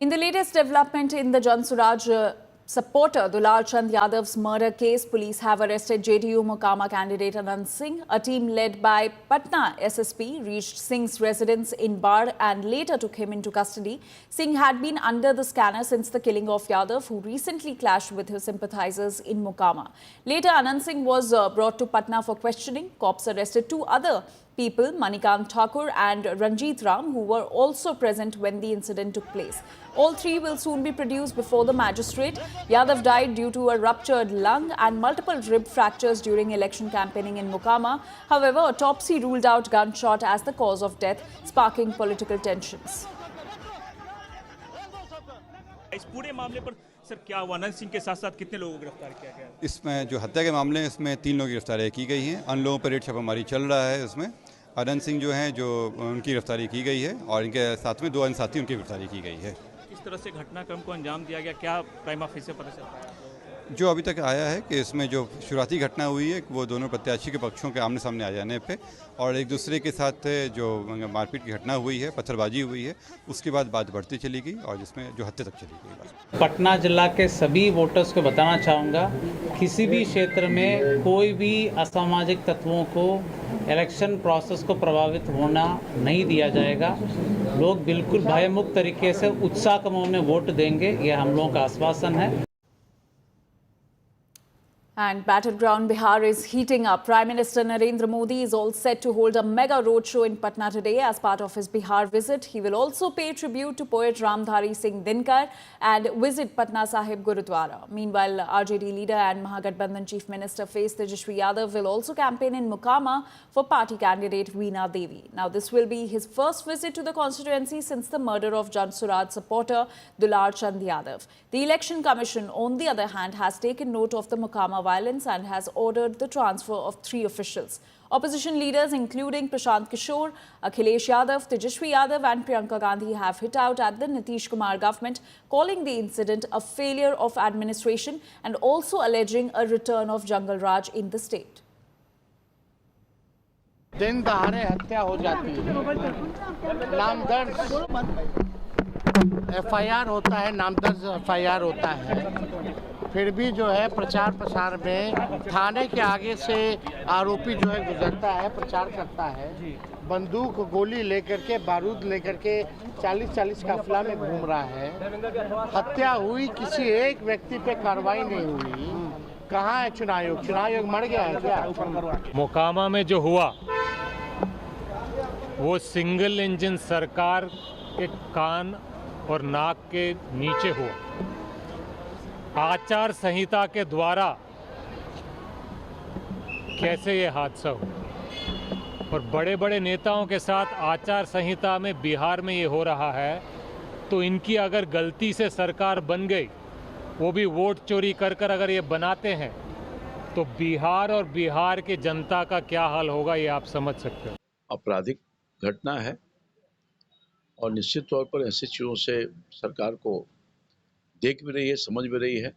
In the latest development in the Jan Suraj supporter Dulal Chand Yadav's murder case, police have arrested JDU Mokama candidate Anand Singh. A team led by Patna SSP reached Singh's residence in Bar and later took him into custody. Singh had been under the scanner since the killing of Yadav, who recently clashed with his sympathizers in Mokama. Later, Anand Singh was brought to Patna for questioning. Cops arrested two other people, Manikant Thakur and Ranjit Ram, who were also present when the incident took place. All three will soon be produced before the magistrate. Yadav died due to a ruptured lung and multiple rib fractures during election campaigning in Mokama. However, autopsy ruled out gunshot as the cause of death, sparking political tensions. इस पूरे मामले पर sir क्या हुआ? अनंत सिंह के साथ-साथ कितने लोगों को गिरफ्तार किया गया? इसमें जो हत्या के मामले हैं इसमें 3 लोगों की गिरफ्तारी की गई हैं। अन्य लोगों पर रेड छापामारी चल रहा है। इसमें अनंत सिंह जो हैं जो उनकी गिरफ्तारी की गई है और इनके साथ में 2 अन्य साथी उनकी गिरफ्तारी की गई है। किस तरह से घटनाक्रम को अंजाम दिया गया, क्या प्राइमा फेसी पता चलता है? जो अभी तक आया है कि इसमें जो शुरुआती घटना हुई है वो दोनों प्रत्याशी के पक्षों के आमने सामने आ जाने पे और एक दूसरे के साथ जो मारपीट की घटना हुई है, पत्थरबाजी हुई है, उसके बाद बात बढ़ती चली गई और जिसमें जो हत्या तक चली गई। पटना जिला के सभी वोटर्स को बताना चाहूँगा, किसी भी क्षेत्र में कोई भी असामाजिक तत्वों को इलेक्शन प्रोसेस को प्रभावित होना नहीं दिया जाएगा। लोग बिल्कुल भयमुक्त तरीके से उत्साह कमों में वोट देंगे, यह हम लोगों का आश्वासन है। And battleground Bihar is heating up. Prime Minister Narendra Modi is all set to hold a mega roadshow in Patna today as part of his Bihar visit. He will also pay tribute to poet Ramdhari Singh Dinkar and visit Patna Sahib Gurudwara. Meanwhile, RJD leader and Mahagathbandhan Chief Minister Faiz Tejashwi Yadav will also campaign in Mokama for party candidate Veena Devi. Now, this will be his first visit to the constituency since the murder of Jan Suraj supporter Dulal Chand Yadav. The Election Commission, on the other hand, has taken note of the Mokama violence and has ordered the transfer of 3 officials. Opposition leaders including Prashant Kishore, Akhilesh Yadav, Tejashwi Yadav and Priyanka Gandhi have hit out at the Nitish Kumar government, calling the incident a failure of administration and also alleging a return of Jungle Raj in the state. दिन दहाड़े हत्या हो जाती है, नामदर्ज FIR होता है, नामदर्ज FIR होता है, फिर भी जो है प्रचार प्रसार में थाने के आगे से आरोपी जो है गुजरता है, प्रचार करता है, बंदूक गोली लेकर के, बारूद लेकर के 40-40 काफिला में घूम रहा है। हत्या हुई, किसी एक व्यक्ति पे कार्रवाई नहीं हुई। कहाँ है चुनाव आयोग? चुनाव आयोग मर गया है क्या? मोकामा में जो हुआ वो सिंगल इंजन सरकार के कान और नाक के नीचे हुआ। आचार संहिता के द्वारा कैसे ये हादसा हुआ और बड़े बड़े नेताओं के साथ आचार संहिता में बिहार में ये हो रहा है, तो इनकी अगर गलती से सरकार बन गई, वो भी वोट चोरी कर कर अगर ये बनाते हैं, तो बिहार और बिहार की जनता का क्या हाल होगा ये आप समझ सकते हो। आपराधिक घटना है और निश्चित तौर पर ऐसी चीज़ों से सरकार को देख भी रही है, समझ भी रही है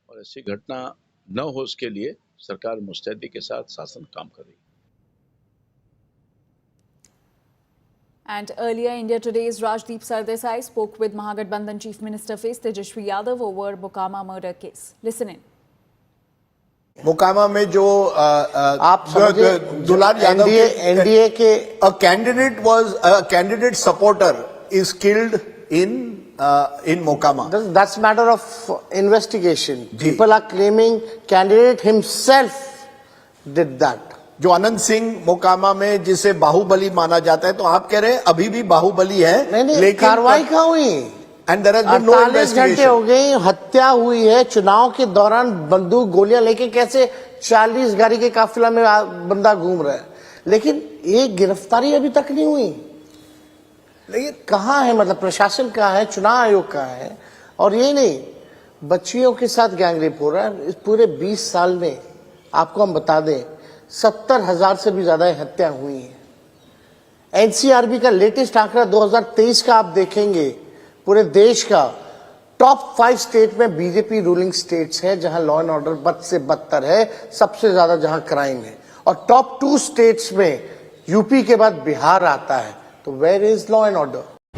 और ऐसी घटना न हो उसके लिए सरकार मुस्तैदी के साथ शासन काम कर रही है। And earlier, India Today's Rajdeep Sardesai spoke with Mahagathbandhan Chief Minister Faiz Tejashwi Yadav over Mokama murder case. Listen in. Mokama में जो आप दुलाल यादव एनडीए के candidate supporter is killed in Mokama. That's matter of investigation. People are claiming candidate himself did that. जो अनंत सिंह मोकामा में जिसे बाहुबली माना जाता है, तो आप कह रहे हैं अभी भी बाहुबली है, लेकिन कार्रवाई कहाँ हुई? And there has been no 48 घंटे हो गए, हत्या हुई है। चुनाव के दौरान बंदूक गोलियां लेके कैसे 40 गाड़ी के काफिला में बंदा घूम रहा है, लेकिन एक गिरफ्तारी अभी तक नहीं हुई। लेकिन कहाँ है, मतलब प्रशासन कहाँ है, चुनाव आयोग कहाँ है? और ये नहीं, बच्चियों के साथ गैंगरेप हो रहा है। इस पूरे 20 साल में आपको हम बता दें 70,000 से भी ज्यादा हत्या हुई है। एनसीआरबी का लेटेस्ट आंकड़ा 2023 का आप देखेंगे, पूरे देश का टॉप 5 स्टेट में बीजेपी रूलिंग स्टेट्स है जहां लॉ एंड ऑर्डर बद से बदतर है, सबसे ज्यादा जहां क्राइम है, और टॉप 2 स्टेट्स में यूपी के बाद बिहार आता है। तो where is law and order?